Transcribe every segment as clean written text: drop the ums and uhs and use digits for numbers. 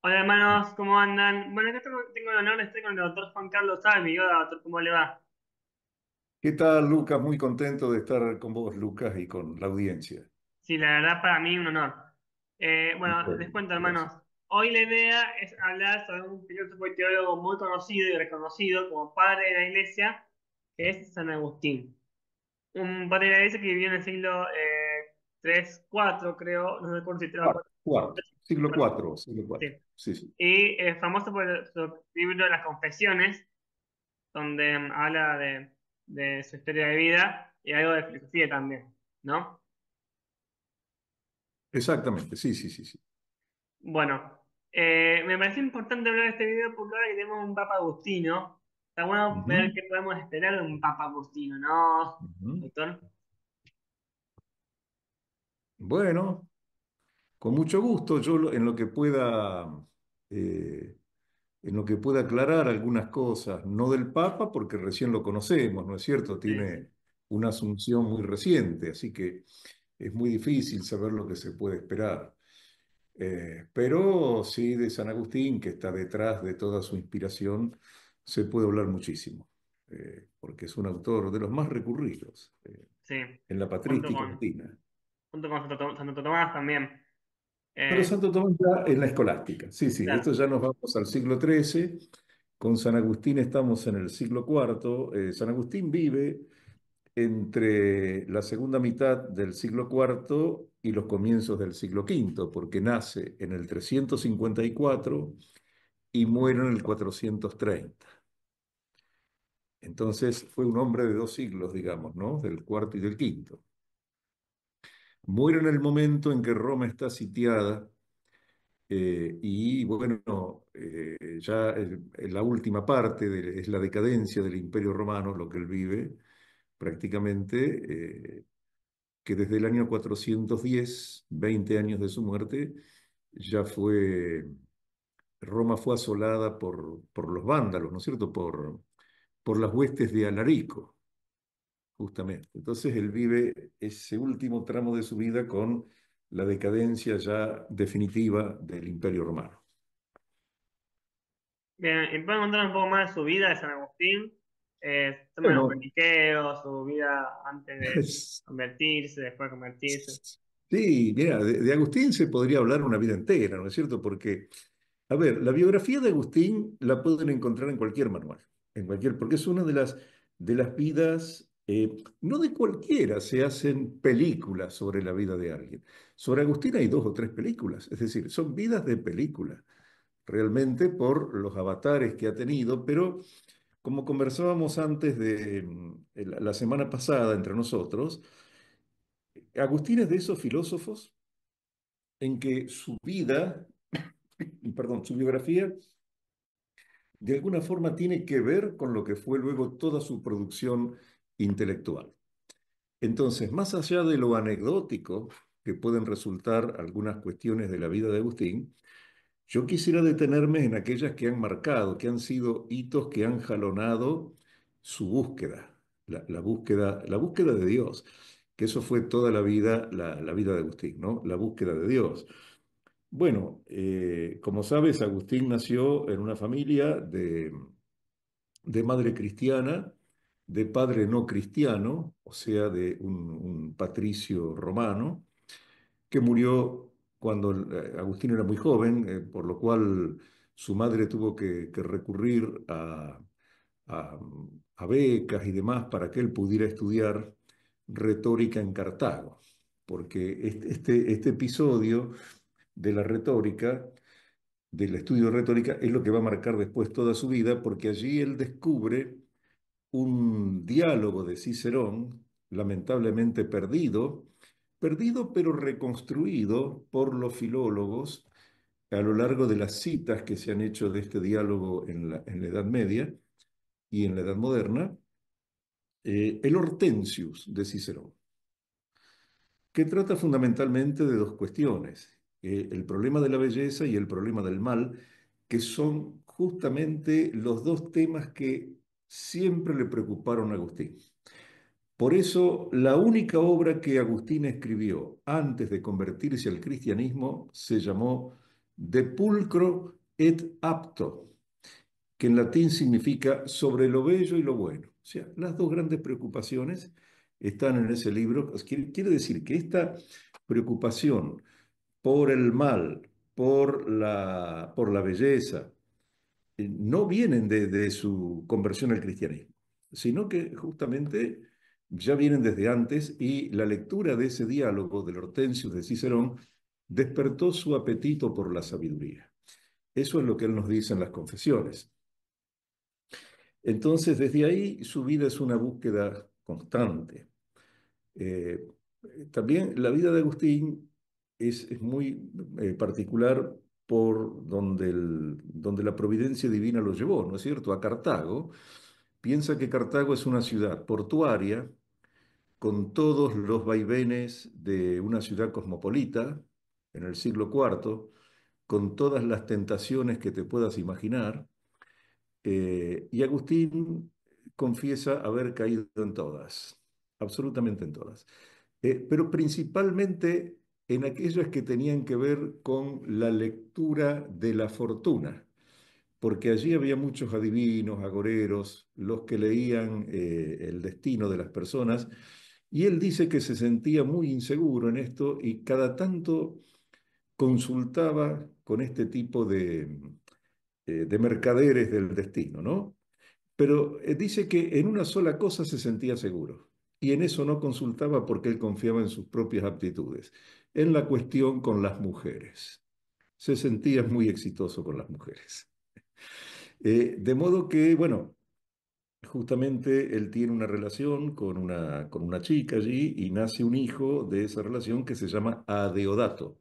Hola hermanos, ¿cómo andan? Bueno, acá tengo el honor de estar con el doctor Juan Carlos Salvi. Hola doctor, ¿cómo le va? ¿Qué tal, Lucas? Muy contento de estar con vos, Lucas, y con la audiencia. Sí, la verdad para mí un honor. Bueno, les Bueno, cuento gracias. hermanos, hoy la idea es hablar sobre un filósofo y teólogo muy conocido y reconocido como padre de la iglesia, que es San Agustín. Un padre de la iglesia que vivió en el siglo 3, 4 creo, no recuerdo si 3 o 4. Siglo cuatro, siglo cuatro. Sí. Sí, sí. Y es famoso por su libro Las Confesiones, donde habla de su historia de vida y algo de filosofía también, ¿no? Exactamente, sí, sí, sí, sí. Bueno, me pareció importante hablar de este video porque ahora que tenemos un Papa Agustino, está bueno ver Ujú, qué podemos esperar de un Papa Agustino, ¿no, ujú. doctor? Bueno, con mucho gusto, en lo que pueda, eh, en lo que pueda aclarar algunas cosas, no del Papa, porque recién lo conocemos, ¿no es cierto? Sí, sí. Tiene una asunción muy reciente, así que es muy difícil saber lo que se puede esperar. Pero sí, de San Agustín, que está detrás de toda su inspiración, se puede hablar muchísimo, porque es un autor de los más recurridos Sí, en la junto patrística con, latina. junto con Santo Tomás también. Pero Eh, Santo Tomás ya en la escolástica. Sí, sí, esto claro. ya nos vamos al siglo XIII. Con San Agustín estamos en el siglo IV. San Agustín vive entre la segunda mitad del siglo IV y los comienzos del siglo V, porque nace en el 354 y muere en el 430. Entonces fue un hombre de dos siglos, digamos, ¿no? Del cuarto y del quinto. Muere en el momento en que Roma está sitiada y bueno, ya en la última parte es la decadencia del Imperio Romano, lo que él vive prácticamente, que desde el año 410, 20 años de su muerte, ya Roma fue asolada por los vándalos, ¿no es cierto? Por las huestes de Alarico. Justamente. Entonces él vive ese último tramo de su vida con la decadencia ya definitiva del Imperio Romano. Bien, ¿y pueden contar un poco más de su vida de San Agustín? Tema de los Bueno, maniqueos, su vida antes de convertirse, después de convertirse. sí, mira, de Agustín se podría hablar una vida entera, ¿no es cierto? Porque, a ver, la biografía de Agustín la pueden encontrar en cualquier manual, porque es una de las vidas, no de cualquiera, se hacen películas sobre la vida de alguien. Sobre Agustín hay dos o tres películas, es decir, son vidas de película, realmente por los avatares que ha tenido, pero como conversábamos antes de la semana pasada entre nosotros, Agustín es de esos filósofos en que su vida, perdón, su biografía, de alguna forma tiene que ver con lo que fue luego toda su producción intelectual. Entonces, más allá de lo anecdótico que pueden resultar algunas cuestiones de la vida de Agustín, yo quisiera detenerme en aquellas que han marcado, que han sido hitos que han jalonado su búsqueda, la búsqueda de Dios, que eso fue toda la vida, la vida de Agustín, ¿no? La búsqueda de Dios. Bueno, como sabes, Agustín nació en una familia de madre cristiana, de padre no cristiano, o sea, de un patricio romano, que murió cuando Agustín era muy joven, por lo cual su madre tuvo que recurrir a- a becas y demás para que él pudiera estudiar retórica en Cartago, porque este episodio de la retórica, del estudio de retórica, es lo que va a marcar después toda su vida, porque allí él descubre un diálogo de Cicerón, lamentablemente perdido pero reconstruido por los filólogos a lo largo de las citas que se han hecho de este diálogo en la Edad Media y en la Edad Moderna, el Hortensius de Cicerón, que trata fundamentalmente de dos cuestiones, el problema de la belleza y el problema del mal, que son justamente los dos temas que siempre le preocuparon a Agustín. Por eso, la única obra que Agustín escribió antes de convertirse al cristianismo se llamó De pulcro et apto, que en latín significa sobre lo bello y lo bueno. O sea, las dos grandes preocupaciones están en ese libro. Quiere decir que esta preocupación por el mal, por la belleza, no vienen de su conversión al cristianismo, sino que justamente ya vienen desde antes y la lectura de ese diálogo del Hortensius de Cicerón despertó su apetito por la sabiduría. Eso es lo que él nos dice en las confesiones. Entonces, desde ahí su vida es una búsqueda constante. Eh, También la vida de Agustín es muy particular por donde la providencia divina lo llevó, ¿no es cierto? A Cartago. Piensa que Cartago es una ciudad portuaria con todos los vaivenes de una ciudad cosmopolita en el siglo IV, con todas las tentaciones que te puedas imaginar. Y Agustín confiesa haber caído en todas, absolutamente en todas. Pero principalmente en aquellas que tenían que ver con la lectura de la fortuna, porque allí había muchos adivinos, agoreros, los que leían el destino de las personas, y él dice que se sentía muy inseguro en esto y cada tanto consultaba con este tipo de mercaderes del destino, ¿no? Pero dice que en una sola cosa se sentía seguro, y en eso no consultaba porque él confiaba en sus propias aptitudes, en la cuestión con las mujeres. Se sentía muy exitoso con las mujeres. De modo que, bueno, justamente él tiene una relación con una chica allí y nace un hijo de esa relación que se llama Adeodato.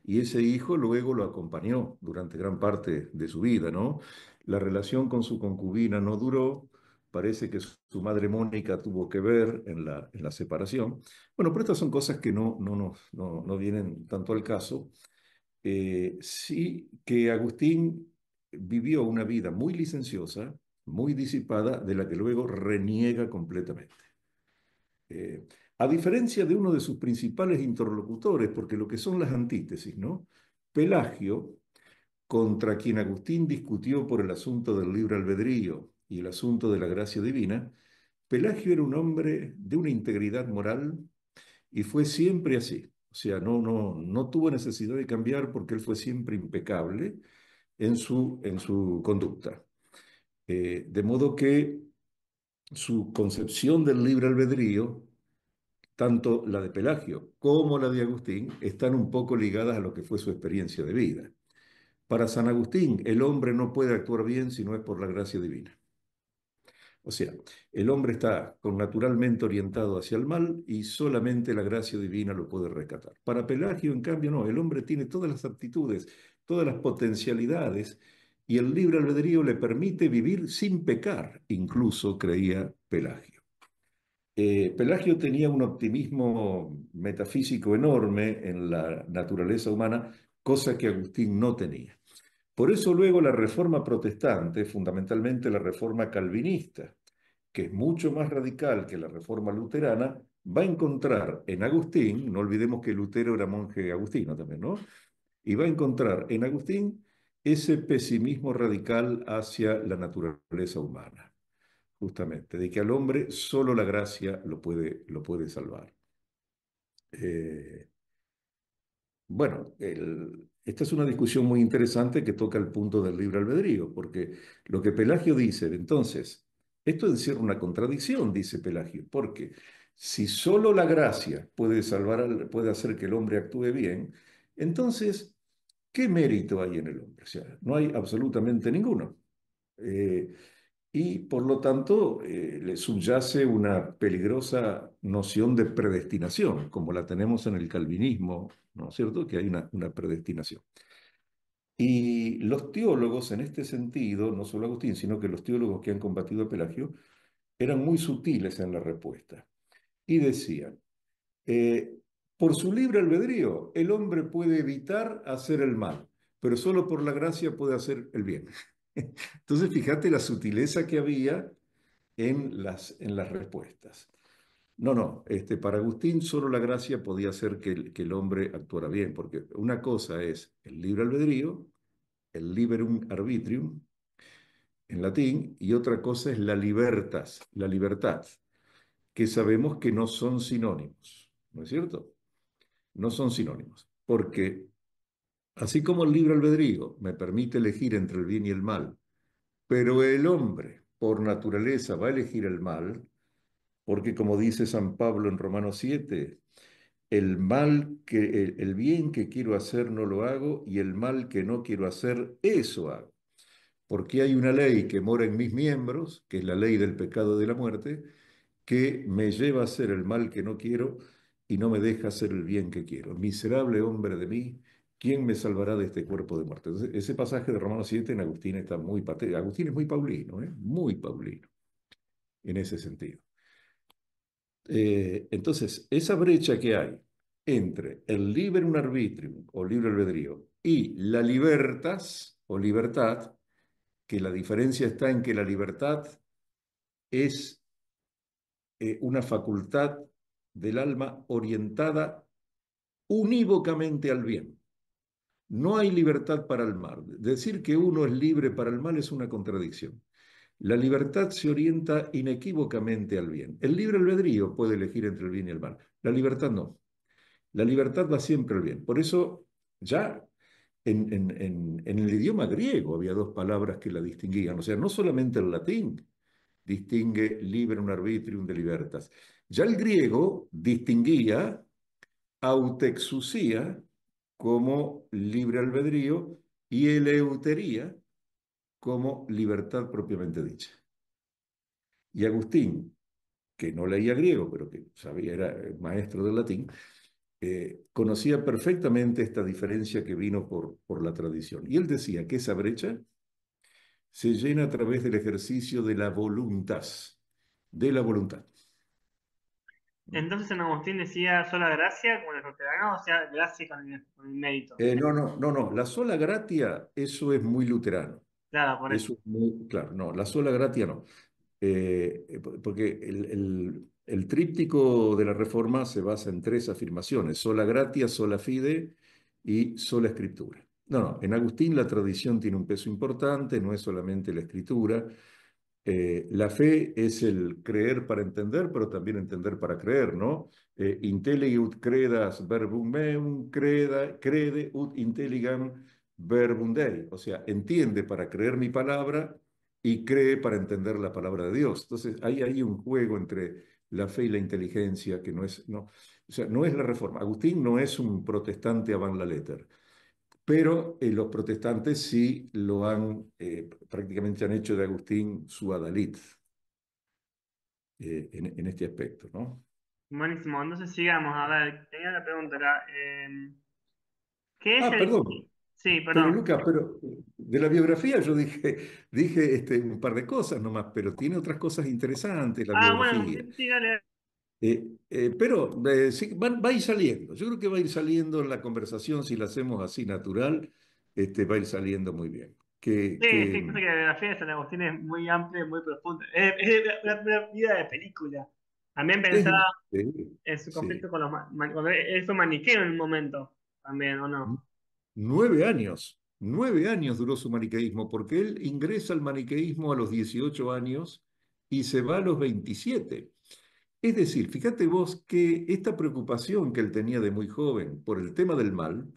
Y ese hijo luego lo acompañó durante gran parte de su vida, ¿no? La relación con su concubina no duró, parece que su madre Mónica tuvo que ver en la separación. Bueno, pero estas son cosas que no vienen tanto al caso. Sí que Agustín vivió una vida muy licenciosa, muy disipada, de la que luego reniega completamente. Eh, a diferencia de uno de sus principales interlocutores, porque lo que son las antítesis, ¿no? Pelagio, contra quien Agustín discutió por el asunto del libre albedrío y el asunto de la gracia divina, Pelagio era un hombre de una integridad moral y fue siempre así. O sea, no tuvo necesidad de cambiar porque él fue siempre impecable en su conducta. De modo que su concepción del libre albedrío, tanto la de Pelagio como la de Agustín, están un poco ligadas a lo que fue su experiencia de vida. Para San Agustín, el hombre no puede actuar bien si no es por la gracia divina. O sea, el hombre está naturalmente orientado hacia el mal y solamente la gracia divina lo puede rescatar. Para Pelagio, en cambio, no, el hombre tiene todas las aptitudes, todas las potencialidades y el libre albedrío le permite vivir sin pecar, incluso creía Pelagio. Pelagio tenía un optimismo metafísico enorme en la naturaleza humana, cosa que Agustín no tenía. Por eso luego la reforma protestante, fundamentalmente la reforma calvinista, que es mucho más radical que la reforma luterana, va a encontrar en Agustín, no olvidemos que Lutero era monje agustino también, ¿no? Y va a encontrar en Agustín ese pesimismo radical hacia la naturaleza humana, justamente, de que al hombre solo la gracia lo puede salvar. Eh, Bueno, esta es una discusión muy interesante que toca el punto del libre albedrío, porque lo que Pelagio dice, entonces, esto encierra una contradicción, dice Pelagio, porque si solo la gracia puede salvar, puede hacer que el hombre actúe bien, entonces, ¿qué mérito hay en el hombre? O sea, no hay absolutamente ninguno. Eh, y por lo tanto, le subyace una peligrosa noción de predestinación, como la tenemos en el calvinismo, ¿no es cierto? Que hay una predestinación. Y los teólogos, en este sentido, no solo Agustín, sino que los teólogos que han combatido a Pelagio, eran muy sutiles en la respuesta. Y decían, eh, por su libre albedrío, el hombre puede evitar hacer el mal, pero solo por la gracia puede hacer el bien. Entonces, fíjate la sutileza que había en las respuestas. Para Agustín solo la gracia podía hacer que que el hombre actuara bien, porque una cosa es el libre albedrío el liberum arbitrium en latín, y otra cosa es la libertas, la libertad, que sabemos que no son sinónimos, ¿no es cierto? No son sinónimos, porque así como el libre albedrío me permite elegir entre el bien y el mal, pero el hombre por naturaleza va a elegir el mal, porque como dice San Pablo en Romanos 7, el bien que quiero hacer no lo hago y el mal que no quiero hacer, eso hago. Porque hay una ley que mora en mis miembros, que es la ley del pecado y de la muerte, que me lleva a hacer el mal que no quiero y no me deja hacer el bien que quiero. Miserable hombre de mí, ¿quién me salvará de este cuerpo de muerte? Entonces, ese pasaje de Romanos 7 en Agustín está muy patético. Agustín es muy paulino, ¿eh? Muy paulino en ese sentido. Entonces, esa brecha que hay entre el liberum arbitrium o libre albedrío y la libertas o libertad, que la diferencia está en que la libertad es una facultad del alma orientada unívocamente al bien. No hay libertad para el mal. Decir que uno es libre para el mal es una contradicción. La libertad se orienta inequívocamente al bien. El libre albedrío puede elegir entre el bien y el mal. La libertad no. La libertad va siempre al bien. Por eso ya en el idioma griego había dos palabras que la distinguían. O sea, no solamente el latín distingue liberum arbitrium de libertas. Ya el griego distinguía autexusía como libre albedrío y eleutería como libertad propiamente dicha. Y Agustín, que no leía griego, pero que sabía, era maestro del latín, conocía perfectamente esta diferencia que vino por la tradición. Y él decía que esa brecha se llena a través del ejercicio de la voluntas, de la voluntad. Entonces San Agustín decía sola gracia como el luterano, o sea, gracia con el mérito. No, la sola gratia, eso es muy luterano. Claro, por eso. Eso es muy claro. No, la sola gratia no. Porque el tríptico de la Reforma se basa en tres afirmaciones: sola gratia, sola fide y sola escritura. No, en Agustín la tradición tiene un peso importante, no es solamente la escritura. La fe es el creer para entender, pero también entender para creer, ¿no? Intelligut credas verbum meum, crede ut intelligam verbum Dei. O sea, entiende para creer mi palabra y cree para entender la palabra de Dios. Entonces, hay un juego entre la fe y la inteligencia que no es, no, o sea, no es la reforma. Agustín no es un protestante avant la letter, pero los protestantes sí lo han, prácticamente han hecho de Agustín su adalid en este aspecto, ¿no? Buenísimo, entonces sigamos. A ver, tenía la pregunta acá. ¿Qué es Ah, el... perdón, Sí, pero perdón. Lucas, pero de la biografía yo dije un par de cosas nomás, pero tiene otras cosas interesantes la Ah, bueno, biografía. sí, sí, dale. Pero sí, va a ir saliendo. Yo creo que va a ir saliendo en la conversación, si la hacemos así natural, va a ir saliendo muy bien. Sí, sí, pasa que la biografía de San Agustín es muy amplia y muy profunda. Es una vida de película. También es- pensaba sí, en su sí. conflicto con los... cuando él fue maniqueo en un momento, también, ¿o no? 9 años duró su maniqueísmo, porque él ingresa al maniqueísmo a los 18 años y se va a los 27. Es decir, fíjate vos que esta preocupación que él tenía de muy joven por el tema del mal,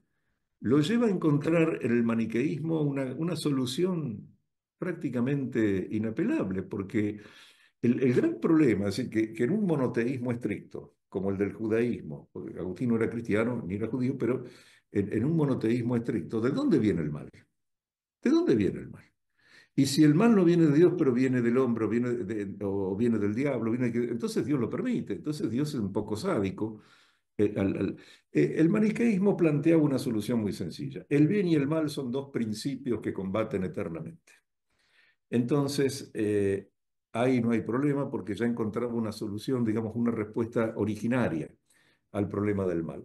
lo lleva a encontrar en el maniqueísmo una solución prácticamente inapelable, porque el gran problema es decir, que en un monoteísmo estricto, como el del judaísmo, porque Agustín no era cristiano ni era judío, pero en un monoteísmo estricto, ¿de dónde viene el mal? ¿De dónde viene el mal? Y si el mal no viene de Dios, pero viene del hombre, o viene del diablo, entonces Dios lo permite. Entonces Dios es un poco sádico. El maniqueísmo planteaba una solución muy sencilla. El bien y el mal son dos principios que combaten eternamente. Entonces, ahí no hay problema porque ya encontraba una solución, digamos, una respuesta originaria al problema del mal.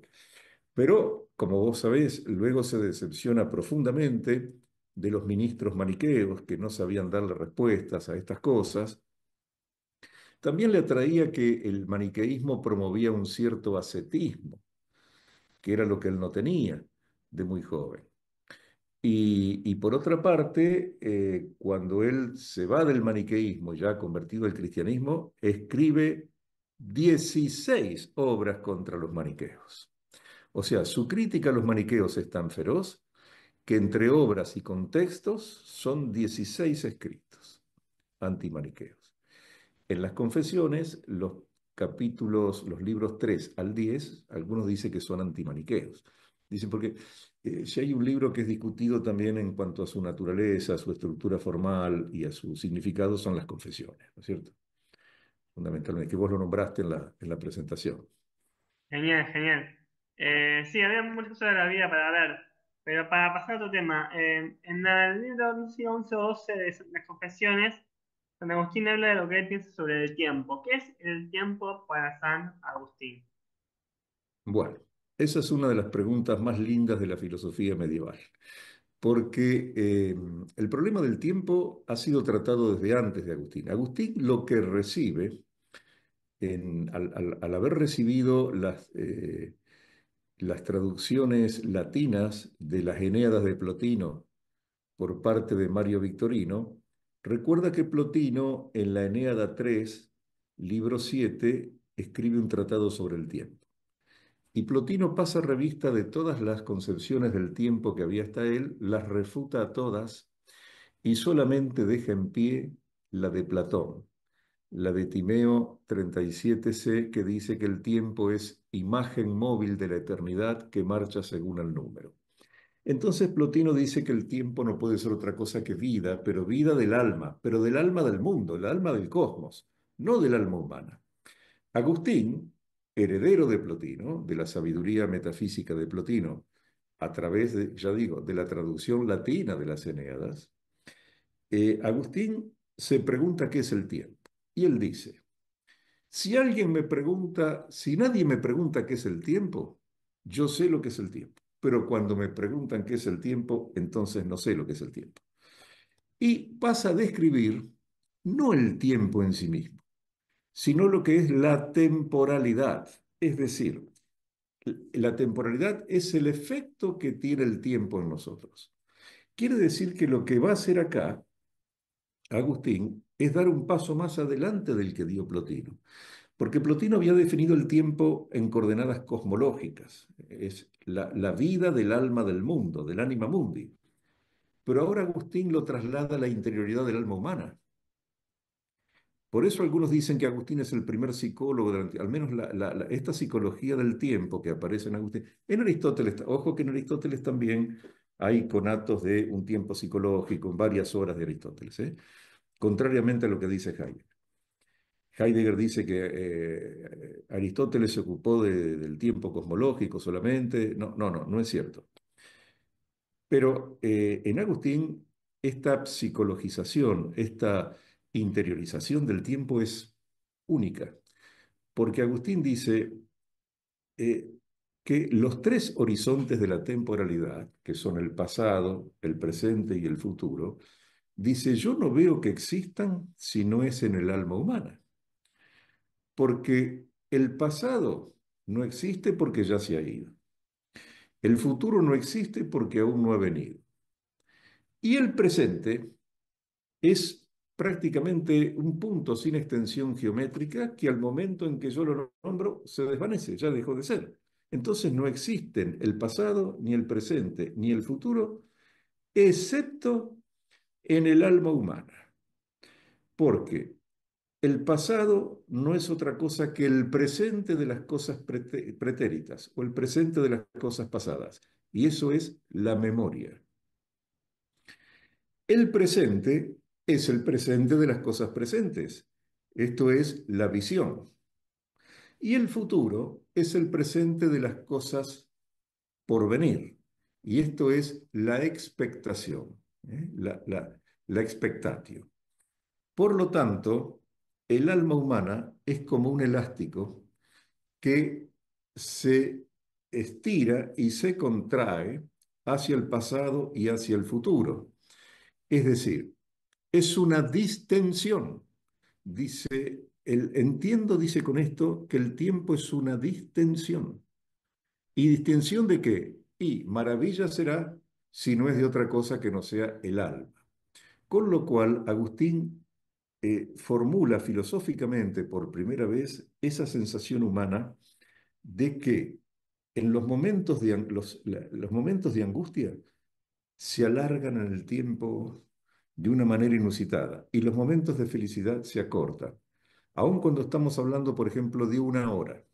Pero, como vos sabés, luego se decepciona profundamente de los ministros maniqueos que no sabían darle respuestas a estas cosas. También le atraía que el maniqueísmo promovía un cierto ascetismo, que era lo que él no tenía de muy joven. Y por otra parte, cuando él se va del maniqueísmo, ya convertido al cristianismo, escribe 16 obras contra los maniqueos. O sea, su crítica a los maniqueos es tan feroz que entre obras y contextos son 16 escritos antimaniqueos. En las confesiones, los capítulos, los libros 3 al 10, algunos dicen que son antimaniqueos. Dicen porque si hay un libro que es discutido también en cuanto a su naturaleza, a su estructura formal y a su significado, son las confesiones, ¿no es cierto? Fundamentalmente, que vos lo nombraste en la presentación. Genial, genial. Sí, había muchas cosas de la vida para ver, pero para pasar a otro tema, en el libro, no sé si 11 o 12 de las confesiones, San Agustín habla de lo que él piensa sobre el tiempo. ¿Qué es el tiempo para San Agustín? Bueno, esa es una de las preguntas más lindas de la filosofía medieval, porque el problema del tiempo ha sido tratado desde antes de Agustín. Agustín lo que recibe, al haber recibido las traducciones latinas de las Eneadas de Plotino por parte de Mario Victorino, recuerda que Plotino en la Eneada 3, libro 7, escribe un tratado sobre el tiempo. Y Plotino pasa revista de todas las concepciones del tiempo que había hasta él, las refuta a todas y solamente deja en pie la de Platón, la de Timeo 37c, que dice que el tiempo es imagen móvil de la eternidad que marcha según el número. Entonces Plotino dice que el tiempo no puede ser otra cosa que vida, pero vida del alma, pero del alma del mundo, el alma del cosmos, no del alma humana. Agustín, heredero de Plotino, de la sabiduría metafísica de Plotino, a través de, ya digo, de la traducción latina de las Eneadas, Agustín se pregunta qué es el tiempo. Y él dice, si alguien me pregunta, si nadie me pregunta qué es el tiempo, yo sé lo que es el tiempo. Pero cuando me preguntan qué es el tiempo, entonces no sé lo que es el tiempo. Y pasa a describir no el tiempo en sí mismo, sino lo que es la temporalidad. Es decir, la temporalidad es el efecto que tiene el tiempo en nosotros. Quiere decir que lo que va a hacer acá Agustín es dar un paso más adelante del que dio Plotino, porque Plotino había definido el tiempo en coordenadas cosmológicas, es la vida del alma del mundo, del anima mundi, pero ahora Agustín lo traslada a la interioridad del alma humana. Por eso algunos dicen que Agustín es el primer psicólogo, al menos esta psicología del tiempo que aparece en Agustín. En Aristóteles, ojo que en Aristóteles también hay conatos de un tiempo psicológico en varias obras de Aristóteles, contrariamente a lo que dice Heidegger. Heidegger dice que Aristóteles se ocupó del tiempo cosmológico solamente. No, no, no, no es cierto. Pero en Agustín, esta psicologización, esta interiorización del tiempo es única, porque Agustín dice eh, que los tres horizontes de la temporalidad, que son el pasado, el presente y el futuro, dice, yo no veo que existan si no es en el alma humana, porque el pasado no existe porque ya se ha ido, el futuro no existe porque aún no ha venido, y el presente es prácticamente un punto sin extensión geométrica que al momento en que yo lo nombro se desvanece, ya dejó de ser. Entonces no existen el pasado, ni el presente, ni el futuro, excepto en el alma humana. Porque el pasado no es otra cosa que el presente de las cosas pretéritas o el presente de las cosas pasadas. Y eso es la memoria. El presente es el presente de las cosas presentes. Esto es la visión. Y el futuro es el presente de las cosas por venir. Y esto es la expectación, la expectatio. Por lo tanto, el alma humana es como un elástico que se estira y se contrae hacia el pasado y hacia el futuro. Es decir, es una distensión. Entiendo, dice con esto, que el tiempo es una distensión. ¿Y distensión de qué? Y maravilla será si no es de otra cosa que no sea el alma. Con lo cual, Agustín formula filosóficamente por primera vez esa sensación humana de que en los momentos los momentos de angustia se alargan en el tiempo de una manera inusitada y los momentos de felicidad se acortan. Aun cuando estamos hablando, por ejemplo, de una hora,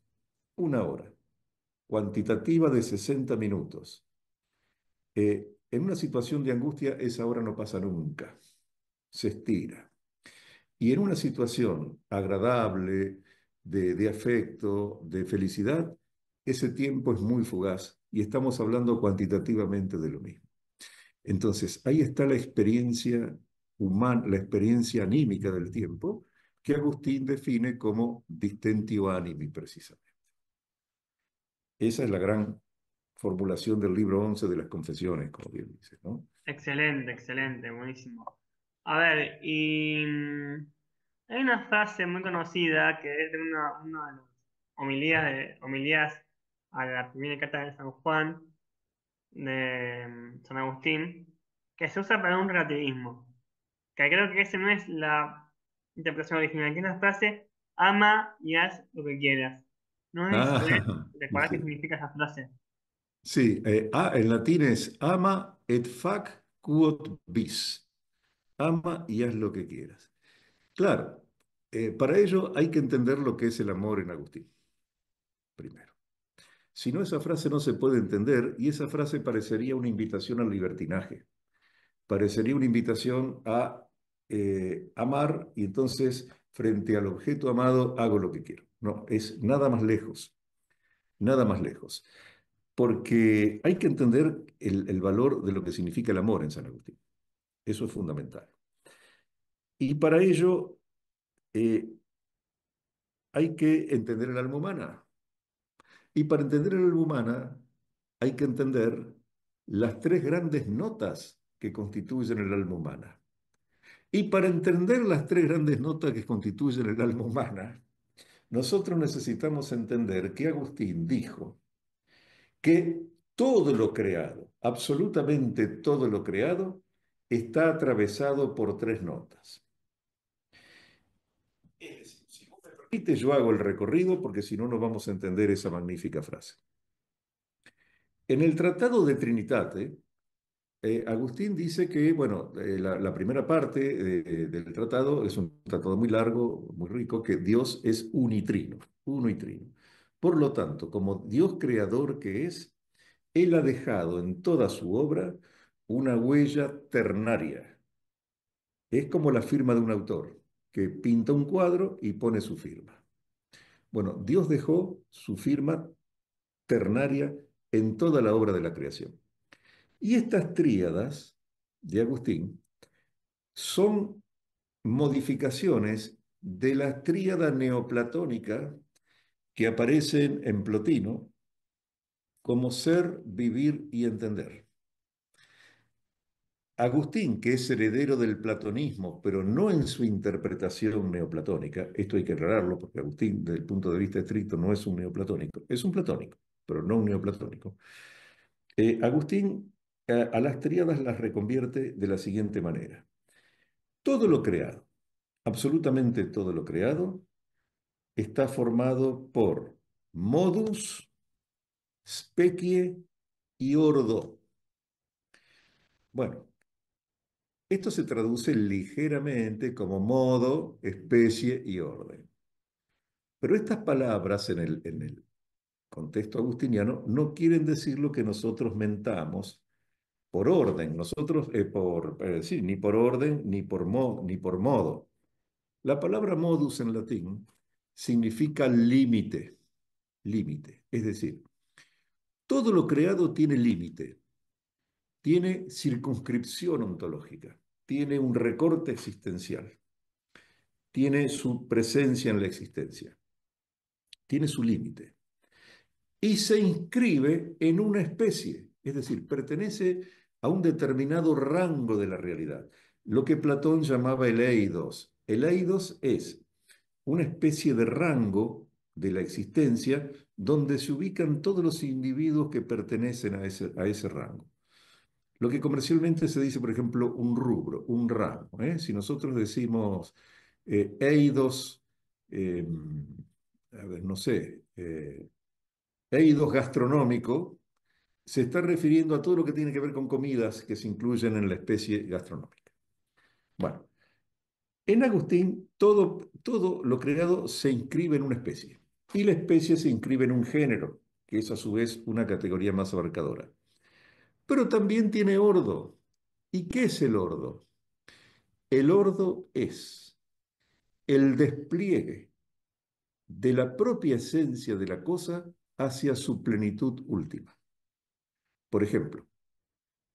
cuantitativa de 60 minutos. En una situación de angustia, esa hora no pasa nunca, se estira. Y en una situación agradable, de afecto, de felicidad, ese tiempo es muy fugaz y estamos hablando cuantitativamente de lo mismo. Entonces, ahí está la experiencia humana, la experiencia anímica del tiempo, que Agustín define como distentio animi, precisamente. Esa es la gran formulación del libro 11 de las Confesiones, como bien dice, ¿no? Excelente, excelente, buenísimo. A ver, y hay una frase muy conocida que es de una de las homilías a la primera carta de San Juan, de San Agustín, que se usa para un relativismo. Que creo que esa no es la interpretación original, que es la frase ama y haz lo que quieras. No sé si Ah, recordás qué sí. significa esa frase. Sí, en latín es ama et fac quod vis. Ama y haz lo que quieras. Claro, para ello hay que entender lo que es el amor en Agustín, primero. Si no, esa frase no se puede entender y esa frase parecería una invitación al libertinaje. Parecería una invitación a amar y entonces frente al objeto amado hago lo que quiero. No, es nada más lejos, nada más lejos. Porque hay que entender el valor de lo que significa el amor en San Agustín. Eso es fundamental. Y para ello eh, hay que entender el alma humana. Y para entender el alma humana hay que entender las tres grandes notas que constituyen el alma humana. Y para entender las tres grandes notas que constituyen el alma humana, nosotros necesitamos entender que Agustín dijo que todo lo creado, absolutamente todo lo creado, está atravesado por tres notas. Es decir, si vos me permites, yo hago el recorrido porque si no, no vamos a entender esa magnífica frase. En el Tratado de Trinitate, Agustín dice que, bueno, la primera parte del tratado es un tratado muy largo, muy rico, que Dios es unitrino, uno y trino. Por lo tanto, como Dios creador que es, Él ha dejado en toda su obra una huella ternaria. Es como la firma de un autor que pinta un cuadro y pone su firma. Bueno, Dios dejó su firma ternaria en toda la obra de la creación. Y estas tríadas de Agustín son modificaciones de la tríada neoplatónica que aparecen en Plotino como ser, vivir y entender. Agustín, que es heredero del platonismo, pero no en su interpretación neoplatónica, esto hay que aclararlo porque Agustín, desde el punto de vista estricto, no es un neoplatónico, es un platónico, pero no un neoplatónico. Agustín a las tríadas las reconvierte de la siguiente manera. Todo lo creado, absolutamente todo lo creado, está formado por modus, specie y ordo. Bueno, esto se traduce ligeramente como modo, especie y orden. Pero estas palabras en el contexto agustiniano no quieren decir lo que nosotros mentamos por orden. Nosotros, sí, ni por orden, ni por modo. La palabra modus en latín significa límite, límite. Es decir, todo lo creado tiene límite, tiene circunscripción ontológica, tiene un recorte existencial, tiene su presencia en la existencia, tiene su límite y se inscribe en una especie, es decir, pertenece a un determinado rango de la realidad, lo que Platón llamaba el eidos. El eidos es una especie de rango de la existencia donde se ubican todos los individuos que pertenecen a ese rango. lo que comercialmente se dice, por ejemplo, un rubro, un ramo. Si nosotros decimos eidos, eh, a ver, no sé, eidos gastronómico, se está refiriendo a todo lo que tiene que ver con comidas que se incluyen en la especie gastronómica. Bueno, en Agustín todo lo creado se inscribe en una especie y la especie se inscribe en un género, que es a su vez una categoría más abarcadora. Pero también tiene ordo. ¿Y qué es el ordo? El ordo es el despliegue de la propia esencia de la cosa hacia su plenitud última. Por ejemplo,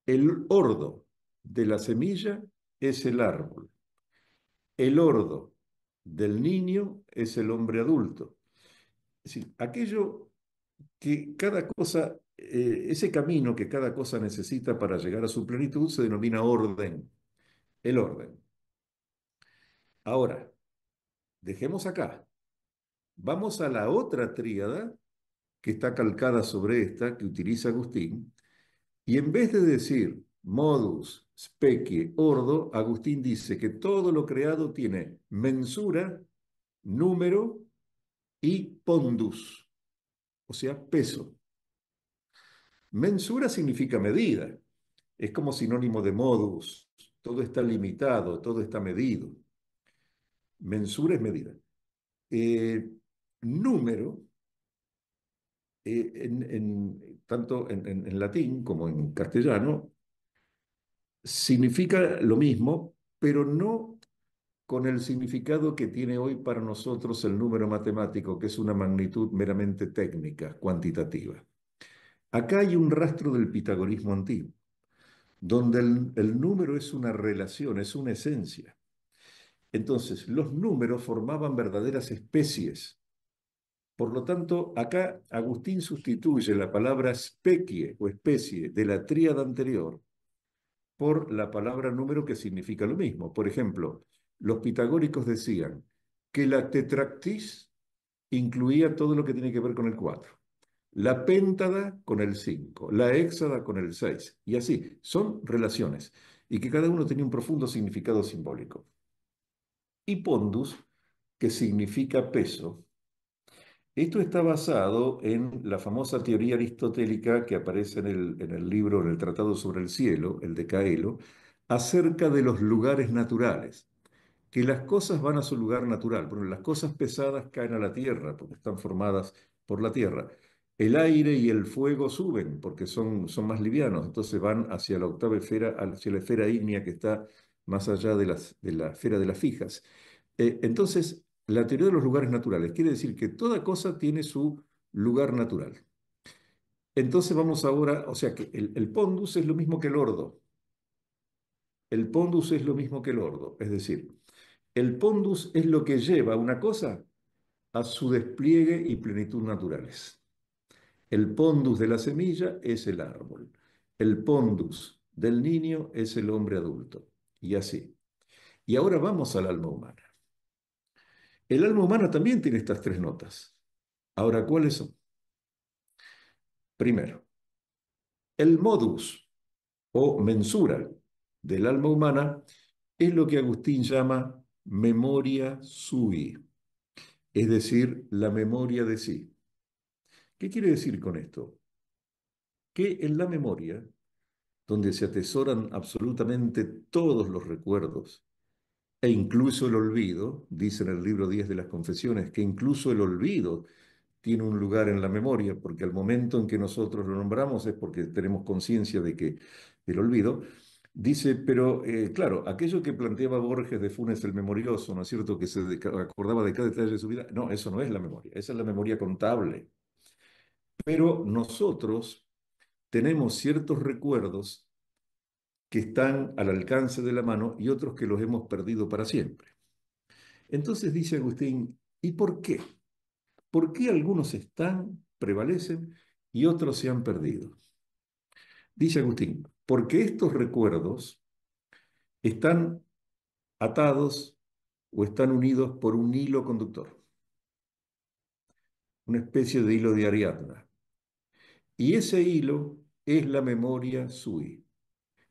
el ordo de la semilla es el árbol. El ordo del niño es el hombre adulto. Es decir, aquello que cada cosa, ese camino que cada cosa necesita para llegar a su plenitud se denomina orden, el orden. Ahora, dejemos acá. Vamos a la otra tríada que está calcada sobre esta, que utiliza Agustín, y en vez de decir modus, specie, ordo, Agustín dice que todo lo creado tiene mensura, número y pondus, o sea, peso. Mensura significa medida, es como sinónimo de modus, todo está limitado, todo está medido. Mensura es medida. Eh, número, tanto en latín como en castellano, significa lo mismo, pero no con el significado que tiene hoy para nosotros el número matemático, que es una magnitud meramente técnica, cuantitativa. Acá hay un rastro del pitagorismo antiguo, donde el número es una relación, es una esencia. Entonces, los números formaban verdaderas especies. Por lo tanto, acá Agustín sustituye la palabra specie o especie de la tríada anterior por la palabra número que significa lo mismo. Por ejemplo, los pitagóricos decían que la tetractis incluía todo lo que tiene que ver con el 4, la péntada con el 5, la héxada con el 6, y así, son relaciones, y que cada uno tenía un profundo significado simbólico. Y pondus, que significa peso, esto está basado en la famosa teoría aristotélica que aparece en el libro, en el Tratado sobre el Cielo, el de Caelo, acerca de los lugares naturales, que las cosas van a su lugar natural. Bueno, las cosas pesadas caen a la tierra porque están formadas por la tierra. El aire y el fuego suben porque son más livianos, entonces van hacia la octava esfera, hacia la esfera ígnea que está más allá de la esfera de las fijas. Entonces, la teoría de los lugares naturales quiere decir que toda cosa tiene su lugar natural. Entonces vamos ahora, o sea que el pondus es lo mismo que el ordo. El pondus es lo mismo que el ordo. Es decir, el pondus es lo que lleva una cosa a su despliegue y plenitud naturales. El pondus de la semilla es el árbol. El pondus del niño es el hombre adulto. Y así. Y ahora vamos al alma humana. El alma humana también tiene estas tres notas. Ahora, ¿cuáles son? Primero, el modus o mensura del alma humana es lo que Agustín llama memoria sui, es decir, la memoria de sí. ¿Qué quiere decir con esto? Que en la memoria, donde se atesoran absolutamente todos los recuerdos, e incluso el olvido, dice en el libro 10 de las Confesiones, que incluso el olvido tiene un lugar en la memoria, porque al momento en que nosotros lo nombramos es porque tenemos conciencia de que el olvido, dice, pero claro, aquello que planteaba Borges de Funes el Memorioso, ¿no es cierto?, que acordaba de cada detalle de su vida, no, eso no es la memoria, esa es la memoria contable. Pero nosotros tenemos ciertos recuerdos que están al alcance de la mano y otros que los hemos perdido para siempre. Entonces dice Agustín, ¿y por qué? ¿Por qué algunos están, prevalecen y otros se han perdido? Dice Agustín, porque estos recuerdos están atados o están unidos por un hilo conductor, una especie de hilo de Ariadna. Y ese hilo es la memoria sui.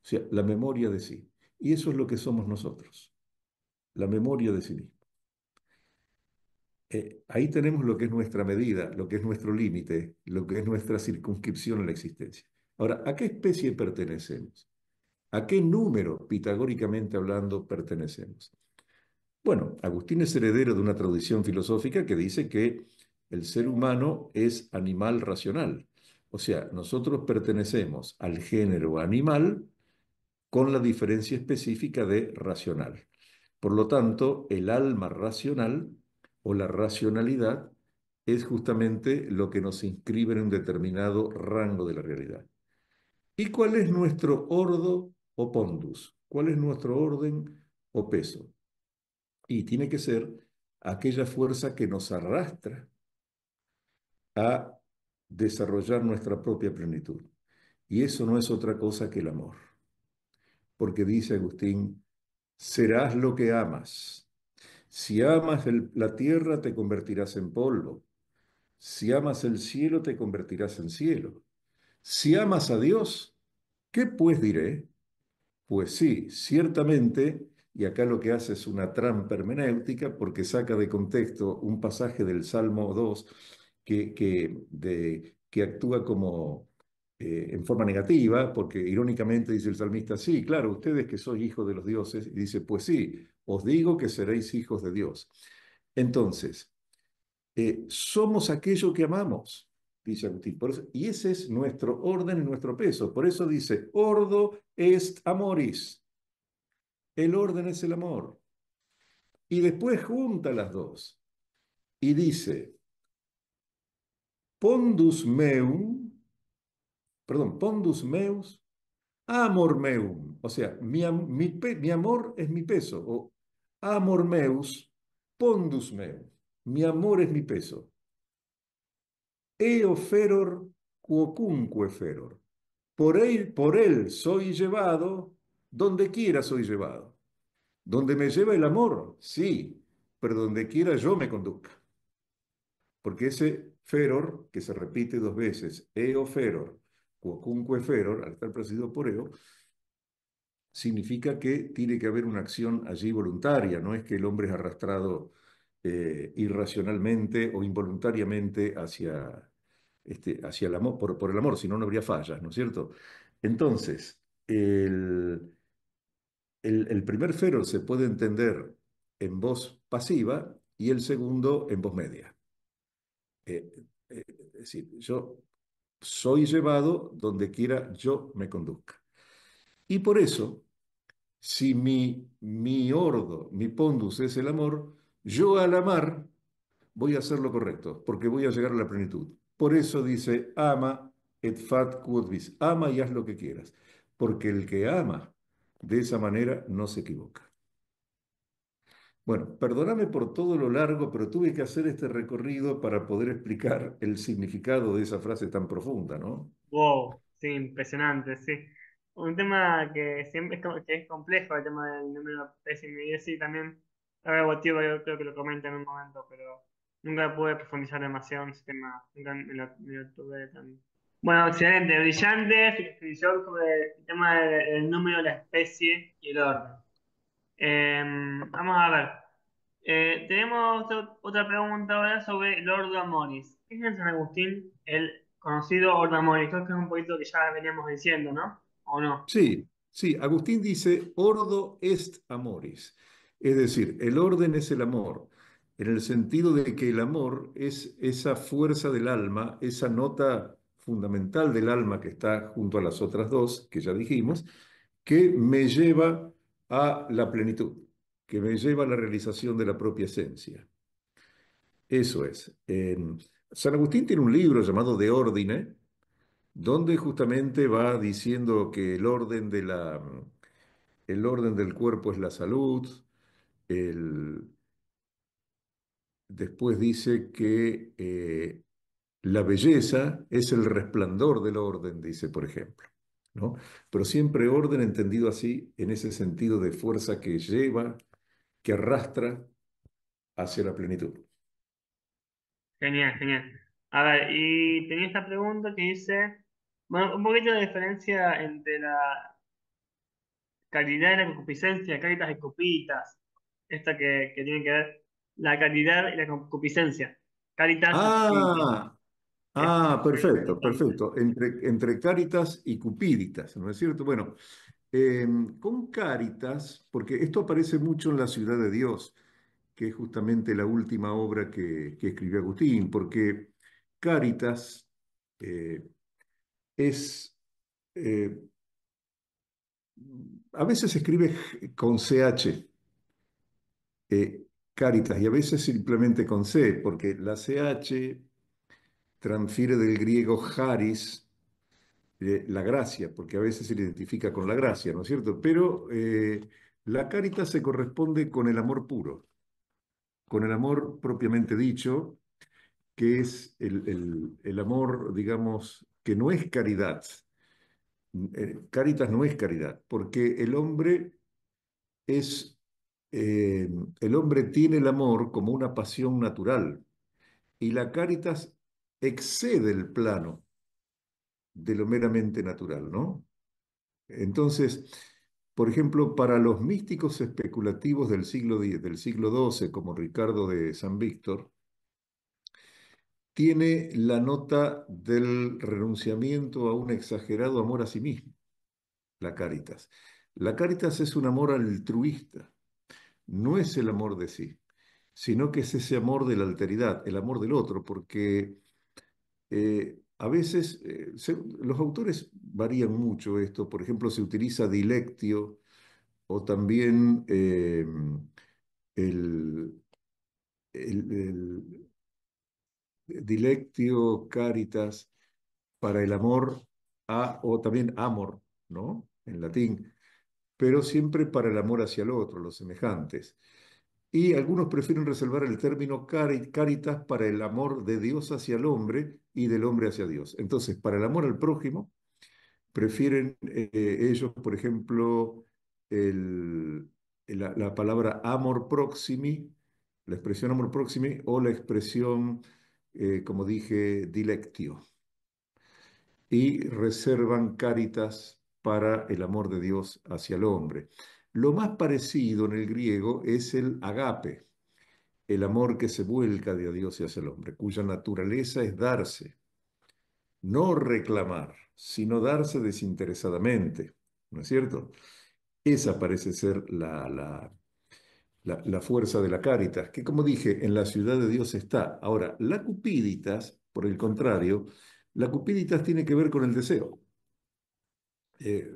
O sea, la memoria de sí. Y eso es lo que somos nosotros, la memoria de sí mismo. Ahí tenemos lo que es nuestra medida, lo que es nuestro límite, lo que es nuestra circunscripción en la existencia. Ahora, ¿a qué especie pertenecemos? ¿A qué número, pitagóricamente hablando, pertenecemos? Bueno, Agustín es heredero de una tradición filosófica que dice que el ser humano es animal racional. O sea, nosotros pertenecemos al género animal con la diferencia específica de racional. Por lo tanto, el alma racional o la racionalidad es justamente lo que nos inscribe en un determinado rango de la realidad. ¿Y cuál es nuestro ordo o pondus? ¿Cuál es nuestro orden o peso? Y tiene que ser aquella fuerza que nos arrastra a desarrollar nuestra propia plenitud. Y eso no es otra cosa que el amor. Porque dice Agustín, serás lo que amas. Si amas la tierra, te convertirás en polvo. Si amas el cielo, te convertirás en cielo. Si amas a Dios, ¿qué pues diré? Pues sí, ciertamente, y acá lo que hace es una trampa hermenéutica porque saca de contexto un pasaje del Salmo 2 que actúa como en forma negativa, porque irónicamente dice el salmista, sí, claro, ustedes que sois hijos de los dioses, y dice, pues sí, os digo que seréis hijos de Dios. Entonces, somos aquello que amamos, dice Agustín. Y ese es nuestro orden y nuestro peso. Por eso dice, ordo est amoris. El orden es el amor. Y después junta las dos y dice, pondus meum, perdón, pondus meus, amor meum. O sea, mi amor es mi peso. O amor meus, pondus meum. Mi amor es mi peso. Eo feror quocunque feror. Por él soy llevado, donde quiera soy llevado. Donde me lleva el amor, sí, pero donde quiera yo me conduzca. Porque ese feror, que se repite dos veces, eo feror, quocunque feror, al estar presidido por eo, significa que tiene que haber una acción allí voluntaria, no es que el hombre es arrastrado irracionalmente o involuntariamente hacia el amor, por el amor, si no, no habría fallas, ¿no es cierto? Entonces, el primer feror se puede entender en voz pasiva y el segundo en voz media. Es decir, yo soy llevado donde quiera yo me conduzca. Y por eso, si mi ordo, mi pondus es el amor, yo al amar voy a hacer lo correcto, porque voy a llegar a la plenitud. Por eso dice, ama et fat quod vis, ama y haz lo que quieras, porque el que ama de esa manera no se equivoca. Bueno, perdóname por todo lo largo, pero tuve que hacer este recorrido para poder explicar el significado de esa frase tan profunda, ¿no? Wow, sí, impresionante, sí. Un tema que siempre que es complejo, el tema del número pésimo, y sí, también, algo tío, yo creo que lo comenté en un momento, pero nunca pude profundizar demasiado en ese tema, nunca me lo tuve tan... Bueno, excelente, brillante su exposición sobre el tema del número, la especie y el orden. Vamos a ver. Tenemos otra pregunta ahora sobre el Ordo Amoris. ¿Qué es en San Agustín el conocido Ordo Amoris? Creo que es un poquito que ya veníamos diciendo, ¿no? ¿O no? Sí, sí, Agustín dice, ordo est amoris, es decir, el orden es el amor, en el sentido de que el amor es esa fuerza del alma, esa nota fundamental del alma que está junto a las otras dos, que ya dijimos, que me lleva a la plenitud, que me lleva a la realización de la propia esencia. Eso es. San Agustín tiene un libro llamado De Ordine, donde justamente va diciendo que el orden del cuerpo es la salud. el- Después dice que la belleza es el resplandor del orden, dice, por ejemplo, ¿no? Pero siempre orden entendido así, en ese sentido de fuerza que lleva, que arrastra hacia la plenitud. Genial, genial. A ver, y tenía esta pregunta que dice, bueno, un poquito de diferencia entre caridad y la concupiscencia, caritas y cupiditas. Esta que tiene que ver la caridad y la concupiscencia. Caritas y Ah, es perfecto, importante. perfecto. Entre Cáritas y Cupíditas, ¿no es cierto? Bueno, con Cáritas, porque esto aparece mucho en La Ciudad de Dios, que es justamente la última obra que escribió Agustín, porque Cáritas eh, es, eh, a veces se escribe con CH, Cáritas, y a veces simplemente con C, porque la CH transfiere del griego charis, la gracia, porque a veces se le identifica con la gracia, ¿no es cierto? Pero la caritas se corresponde con el amor puro, con el amor propiamente dicho, que es el amor, digamos, que no es caridad. Caritas no es caridad, porque es, eh, el hombre tiene el amor como una pasión natural y la caritas excede el plano de lo meramente natural, ¿no? Entonces, por ejemplo, para los místicos especulativos del del siglo XII, como Ricardo de San Víctor, tiene la nota del renunciamiento a un exagerado amor a sí mismo, la caritas. La caritas es un amor altruista, no es el amor de sí, sino que es ese amor de la alteridad, el amor del otro, porque a veces los autores varían mucho esto, por ejemplo, se utiliza dilectio o también el, el dilectio caritas para el amor o también amor, ¿no? En latín, pero siempre para el amor hacia el otro, los semejantes. Y algunos prefieren reservar el término caritas para el amor de Dios hacia el hombre y del hombre hacia Dios. Entonces, para el amor al prójimo, prefieren ellos, por ejemplo, el- la palabra amor proximi, la expresión amor proximi o la expresión, como dije, dilectio. Y reservan caritas para el amor de Dios hacia el hombre. Lo más parecido en el griego es el agape, el amor que se vuelca de Dios hacia el hombre, cuya naturaleza es darse, no reclamar, sino darse desinteresadamente, ¿no es cierto? Esa parece ser la fuerza de la Cáritas, que como dije, en la ciudad de Dios está. Ahora, la Cupíditas, por el contrario, la Cupíditas tiene que ver con el deseo.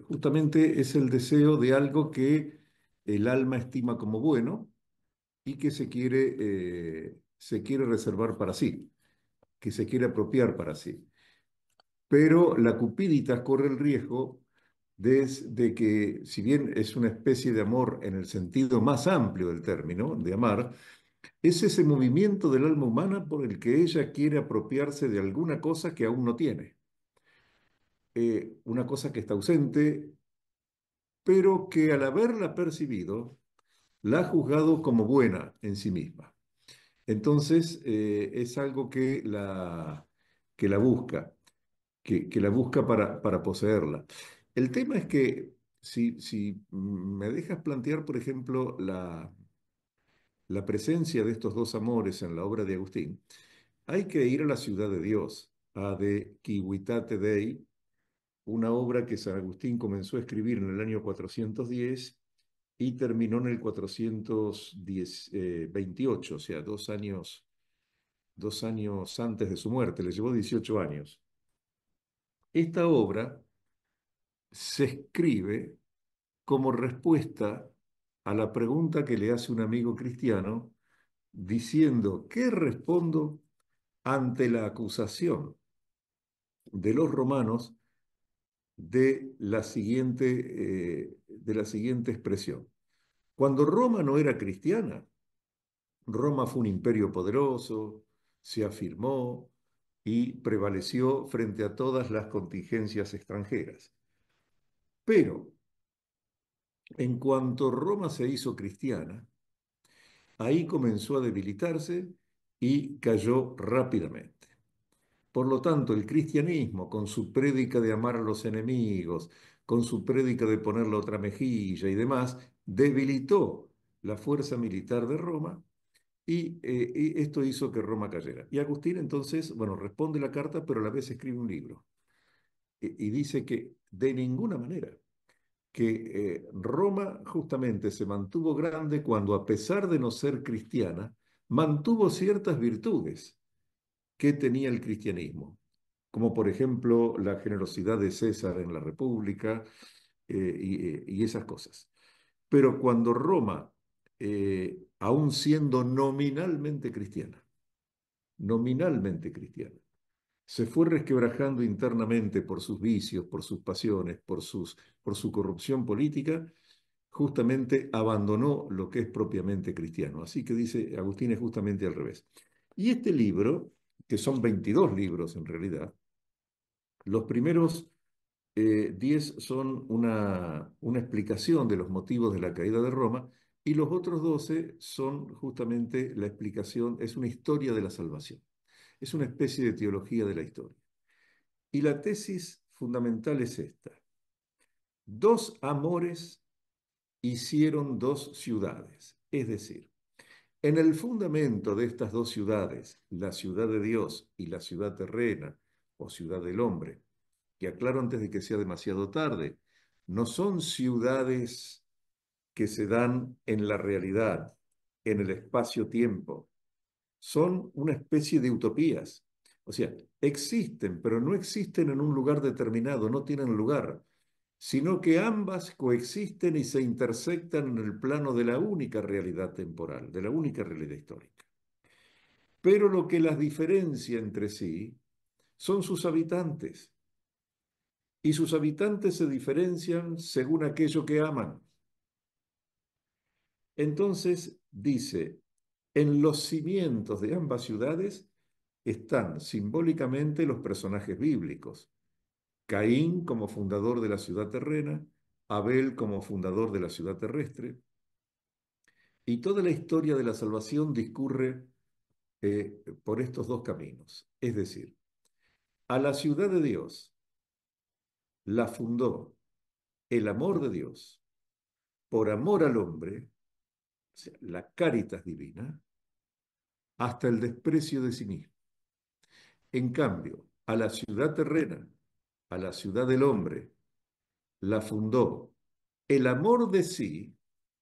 Justamente es el deseo de algo que el alma estima como bueno y que se quiere reservar para sí, que se quiere apropiar para sí. Pero la Cupíditas corre el riesgo de que, si bien es una especie de amor en el sentido más amplio del término, de amar, es ese movimiento del alma humana por el que ella quiere apropiarse de alguna cosa que aún no tiene. Una cosa que está ausente, pero que al haberla percibido, la ha juzgado como buena en sí misma. Entonces, es algo que la busca. Que la busca para poseerla. El tema es que si me dejas plantear, por ejemplo, la presencia de estos dos amores en la obra de Agustín, hay que ir a la ciudad de Dios, a De Civitate Dei, una obra que San Agustín comenzó a escribir en el año 410 y terminó en el 428, o sea, 2 años antes de su muerte, le llevó 18 años. Esta obra se escribe como respuesta a la pregunta que le hace un amigo cristiano diciendo, ¿qué respondo ante la acusación de los romanos de la siguiente expresión? Cuando Roma no era cristiana, Roma fue un imperio poderoso, se afirmó y prevaleció frente a todas las contingencias extranjeras. Pero en cuanto Roma se hizo cristiana, ahí comenzó a debilitarse y cayó rápidamente. Por lo tanto, el cristianismo, con su prédica de amar a los enemigos, con su prédica de poner la otra mejilla y demás, debilitó la fuerza militar de Roma y esto hizo que Roma cayera. Y Agustín entonces, bueno, responde la carta, pero a la vez escribe un libro y dice que de ninguna manera, que Roma justamente se mantuvo grande cuando, a pesar de no ser cristiana, mantuvo ciertas virtudes que tenía el cristianismo, como por ejemplo la generosidad de César en la República y esas cosas. Pero cuando Roma, aún siendo nominalmente cristiana, se fue resquebrajando internamente por sus vicios, por sus pasiones, por su corrupción política, justamente abandonó lo que es propiamente cristiano. Así que dice Agustín es justamente al revés. Y este libro, que son 22 libros en realidad, los primeros 10 son una explicación de los motivos de la caída de Roma y los otros 12 son justamente la explicación, es una historia de la salvación, es una especie de teología de la historia. Y la tesis fundamental es esta. Dos amores hicieron dos ciudades, es decir, en el fundamento de estas dos ciudades, la ciudad de Dios y la ciudad terrena o ciudad del hombre, que aclaro antes de que sea demasiado tarde, no son ciudades que se dan en la realidad, en el espacio-tiempo, son una especie de utopías. O sea, existen, pero no existen en un lugar determinado, no tienen lugar, sino que ambas coexisten y se intersectan en el plano de la única realidad temporal, de la única realidad histórica. Pero lo que las diferencia entre sí son sus habitantes, y sus habitantes se diferencian según aquello que aman. Entonces dice, en los cimientos de ambas ciudades están simbólicamente los personajes bíblicos. Caín como fundador de la ciudad terrena, Abel como fundador de la ciudad terrestre, y toda la historia de la salvación discurre por estos dos caminos. Es decir, a la ciudad de Dios la fundó el amor de Dios por amor al hombre, o sea, la caritas divina, hasta el desprecio de sí mismo. En cambio, a la ciudad terrena, a la ciudad del hombre, la fundó el amor de sí,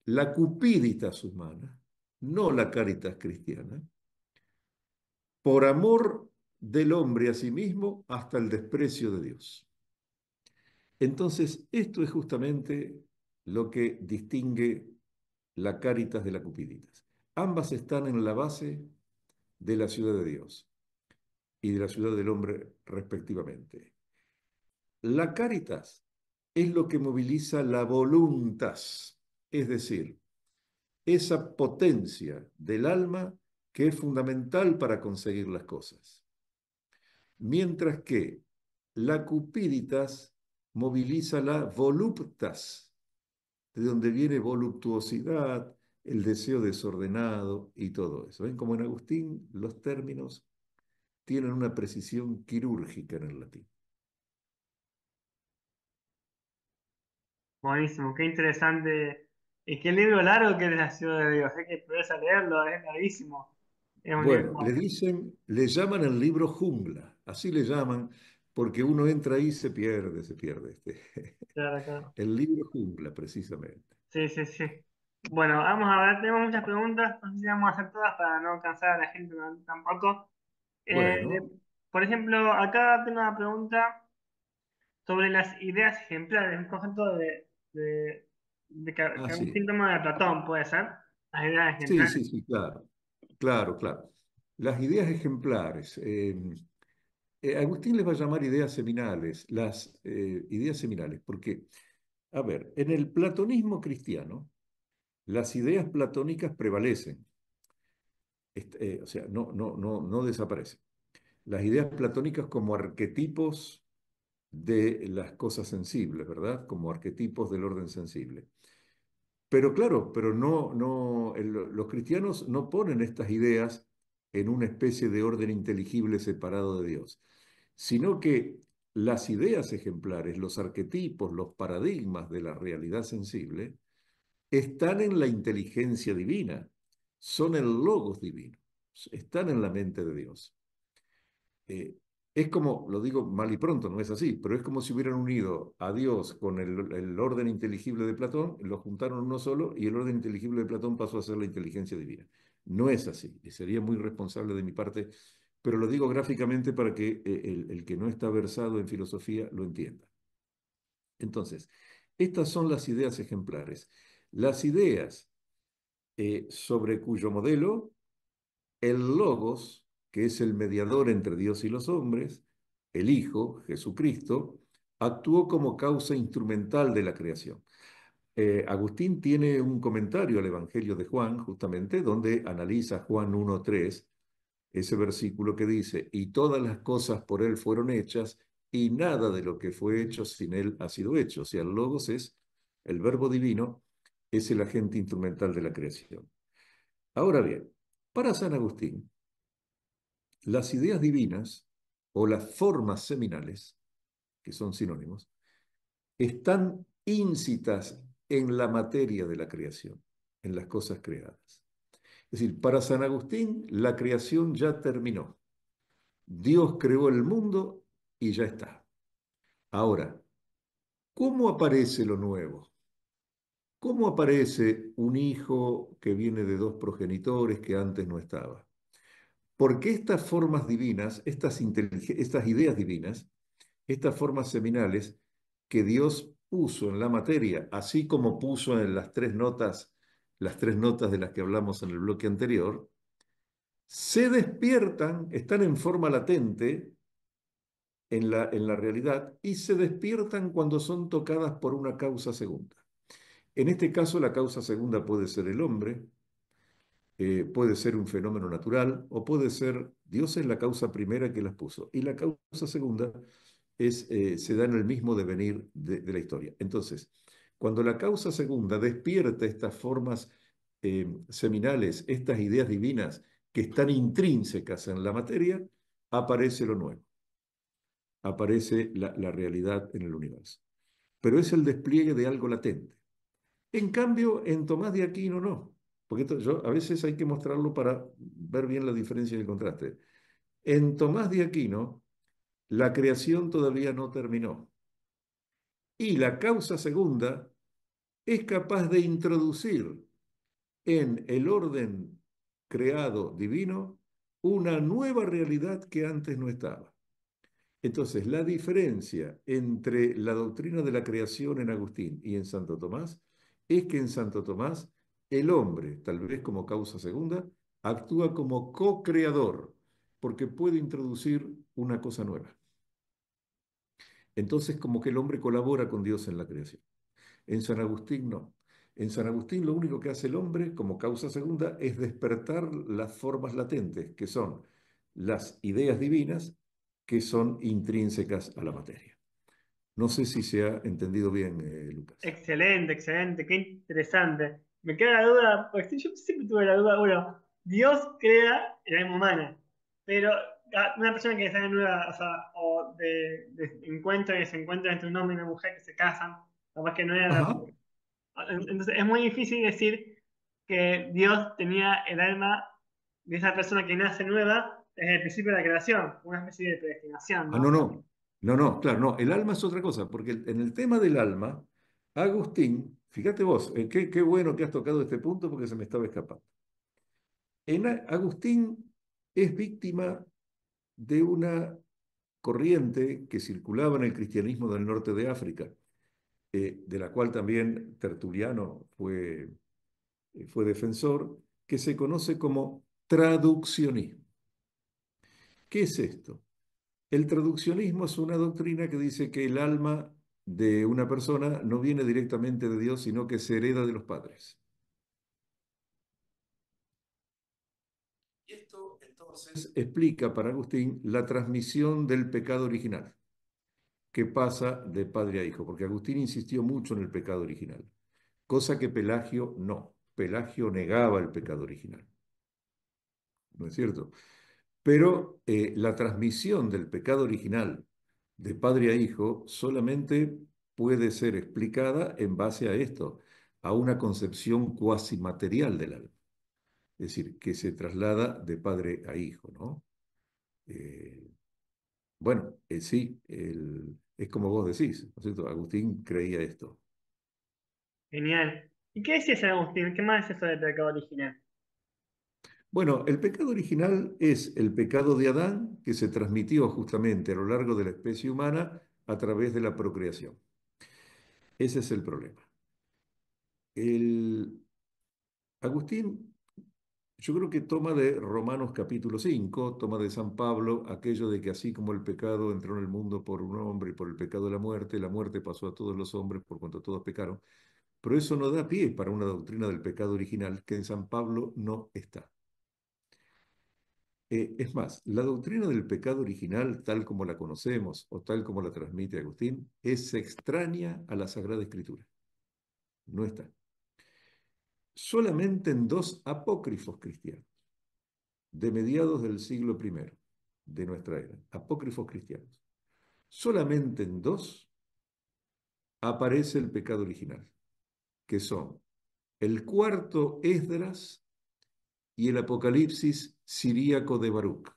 la cupiditas humana, no la caritas cristiana, por amor del hombre a sí mismo hasta el desprecio de Dios. Entonces, esto es justamente lo que distingue la caritas de la cupiditas. Ambas están en la base de la ciudad de Dios y de la ciudad del hombre respectivamente. La caritas es lo que moviliza la voluntas, es decir, esa potencia del alma que es fundamental para conseguir las cosas. Mientras que la cupiditas moviliza la voluptas, de donde viene voluptuosidad, el deseo desordenado y todo eso. ¿Ven? Como en Agustín los términos tienen una precisión quirúrgica en el latín. Buenísimo, qué interesante. Y qué libro largo que es La Ciudad de Dios. Hay que ponerse a leerlo, es larguísimo. Es un Bueno, libro. le llaman el libro jungla, así le llaman, porque uno entra ahí y se pierde este. Claro, claro. El libro jungla, precisamente. Sí, sí, sí. Bueno, vamos a ver, tenemos muchas preguntas, no sé si vamos a hacer todas para no cansar a la gente tampoco. Eh, Bueno, por ejemplo, acá tengo una pregunta sobre las ideas ejemplares, un concepto que un así. síntoma de Platón puede ser, las ideas Sí, ejemplares. sí, sí, claro, claro, claro. Las ideas ejemplares. Agustín les va a llamar ideas seminales, las ideas seminales, porque, a ver, en el platonismo cristiano, las ideas platónicas prevalecen, o sea, no desaparecen. Las ideas platónicas como arquetipos de las cosas sensibles, ¿verdad? Como arquetipos del orden sensible. Pero claro, pero los cristianos no ponen estas ideas en una especie de orden inteligible separado de Dios, sino que las ideas ejemplares, los arquetipos, los paradigmas de la realidad sensible, están en la inteligencia divina, son el logos divino, están en la mente de Dios. Eh, es como, lo digo mal y pronto, no es así, pero es como si hubieran unido a Dios con el orden inteligible de Platón, lo juntaron en uno solo y el orden inteligible de Platón pasó a ser la inteligencia divina. No es así, y sería muy responsable de mi parte, pero lo digo gráficamente para que el que no está versado en filosofía lo entienda. Entonces, estas son las ideas ejemplares. Las ideas sobre cuyo modelo el Logos, que es el mediador entre Dios y los hombres, el Hijo, Jesucristo, actuó como causa instrumental de la creación. Agustín tiene un comentario al Evangelio de Juan, justamente, donde analiza Juan 1:3, ese versículo que dice, y todas las cosas por él fueron hechas, y nada de lo que fue hecho sin él ha sido hecho. O sea, el Logos es el verbo divino, es el agente instrumental de la creación. Ahora bien, para San Agustín, las ideas divinas o las formas seminales, que son sinónimos, están íncitas en la materia de la creación, en las cosas creadas. Es decir, para San Agustín la creación ya terminó. Dios creó el mundo y ya está. Ahora, ¿cómo aparece lo nuevo? ¿Cómo aparece un hijo que viene de dos progenitores que antes no estaba? Porque estas formas divinas, estas ideas divinas, estas formas seminales que Dios puso en la materia, así como puso en las tres notas de las que hablamos en el bloque anterior, se despiertan, están en forma latente en la realidad y se despiertan cuando son tocadas por una causa segunda. En este caso, la causa segunda puede ser el hombre, puede ser un fenómeno natural o puede ser Dios es la causa primera que las puso y la causa segunda se da en el mismo devenir de la historia. Entonces, cuando la causa segunda despierta estas formas seminales, estas ideas divinas que están intrínsecas en la materia, aparece lo nuevo, aparece la realidad en el universo. Pero es el despliegue de algo latente. En cambio, en Tomás de Aquino no, porque a veces hay que mostrarlo para ver bien la diferencia y el contraste. En Tomás de Aquino, la creación todavía no terminó. Y la causa segunda es capaz de introducir en el orden creado divino una nueva realidad que antes no estaba. Entonces, la diferencia entre la doctrina de la creación en Agustín y en Santo Tomás es que en Santo Tomás el hombre, tal vez como causa segunda, actúa como co-creador, porque puede introducir una cosa nueva. Entonces, como que el hombre colabora con Dios en la creación. En San Agustín no. En San Agustín lo único que hace el hombre como causa segunda es despertar las formas latentes, que son las ideas divinas que son intrínsecas a la materia. No sé si se ha entendido bien, Lucas. Excelente, excelente, qué interesante. Me queda la duda, porque sí, yo siempre tuve la duda, bueno, Dios crea el alma humana, pero una persona que sale nueva, o sea, o de encuentro y se encuentra entre un hombre y una mujer que se casan, capaz que no era Ajá. entonces es muy difícil decir que Dios tenía el alma de esa persona que nace nueva desde el principio de la creación, una especie de predestinación, Ah, no, ¿no? no. No, no, claro, no. El alma es otra cosa, porque en el tema del alma, Agustín, fíjate vos, qué bueno que has tocado este punto porque se me estaba escapando. Agustín es víctima de una corriente que circulaba en el cristianismo del norte de África, de la cual también Tertuliano fue defensor, que se conoce como traduccionismo. ¿Qué es esto? El traduccionismo es una doctrina que dice que el alma de una persona no viene directamente de Dios, sino que se hereda de los padres. Y esto entonces explica para Agustín la transmisión del pecado original, que pasa de padre a hijo, porque Agustín insistió mucho en el pecado original, cosa que Pelagio no. Pelagio negaba el pecado original, ¿no es cierto? Pero la transmisión del pecado original de padre a hijo solamente puede ser explicada en base a esto, a una concepción cuasi material del alma, es decir, que se traslada de padre a hijo, ¿no? Eh, bueno, sí, es como vos decís, ¿no es cierto? Agustín creía esto. Genial. ¿Y qué decía San Agustín? ¿Qué más es eso del pecado original? Bueno, el pecado original es el pecado de Adán que se transmitió justamente a lo largo de la especie humana a través de la procreación. Ese es el problema. El Agustín, yo creo que toma de Romanos capítulo 5, toma de San Pablo aquello de que así como el pecado entró en el mundo por un hombre y por el pecado de la muerte pasó a todos los hombres por cuanto todos pecaron, pero eso no da pie para una doctrina del pecado original que en San Pablo no está. Es más, la doctrina del pecado original, tal como la conocemos o tal como la transmite Agustín, es extraña a la Sagrada Escritura. No está. Solamente en dos apócrifos cristianos, de mediados del siglo I de nuestra era, apócrifos cristianos, solamente en dos aparece el pecado original, que son el cuarto Esdras y el Apocalipsis siríaco de Baruch.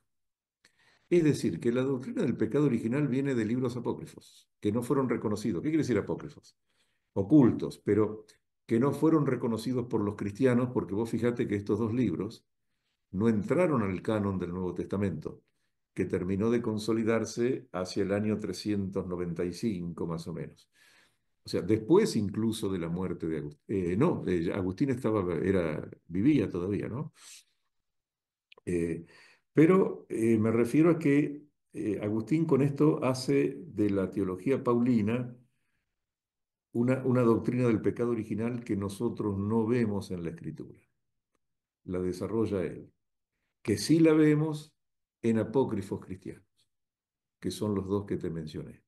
Es decir, que la doctrina del pecado original viene de libros apócrifos, que no fueron reconocidos. ¿Qué quiere decir apócrifos? Ocultos, pero que no fueron reconocidos por los cristianos, porque vos fijate que estos dos libros no entraron al canon del Nuevo Testamento, que terminó de consolidarse hacia el año 395 más o menos. O sea, después incluso de la muerte de Agustín. No, Agustín vivía todavía, ¿no? Eh, pero me refiero a que Agustín con esto hace de la teología paulina una doctrina del pecado original que nosotros no vemos en la Escritura. La desarrolla él. Que sí la vemos en apócrifos cristianos, que son los dos que te mencioné.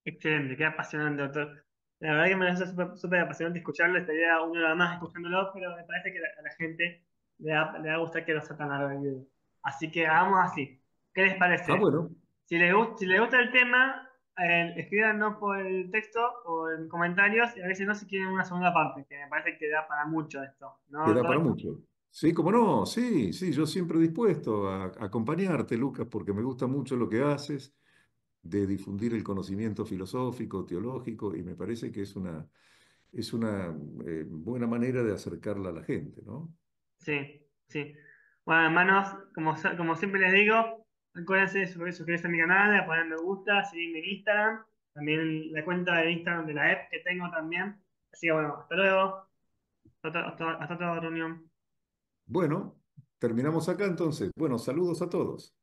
Excelente, qué apasionante, doctor. La verdad que me parece súper súper apasionante escucharlo. Estaría una hora más escuchándolo, pero me parece que a la gente le va a gustar que no sea tan largo el video. Así que hagamos así. ¿Qué les Ah, parece? bueno, Si les gusta el tema, escríbanos por el texto o en comentarios y a veces no si quieren una segunda parte, que me parece que da para mucho esto, ¿no, queda para doctor? mucho. Sí, como no, sí, sí, yo siempre dispuesto a acompañarte, Lucas, porque me gusta mucho lo que haces, de difundir el conocimiento filosófico, teológico, y me parece que es una buena manera de acercarla a la gente, ¿no? Sí, sí. Bueno, hermanos, como siempre les digo, acuérdense de suscribirse a mi canal, de poner me gusta, seguirme en Instagram, también la cuenta de Instagram de la app que tengo también. Así que bueno, hasta luego, hasta otra reunión. Bueno, terminamos acá entonces. Bueno, saludos a todos.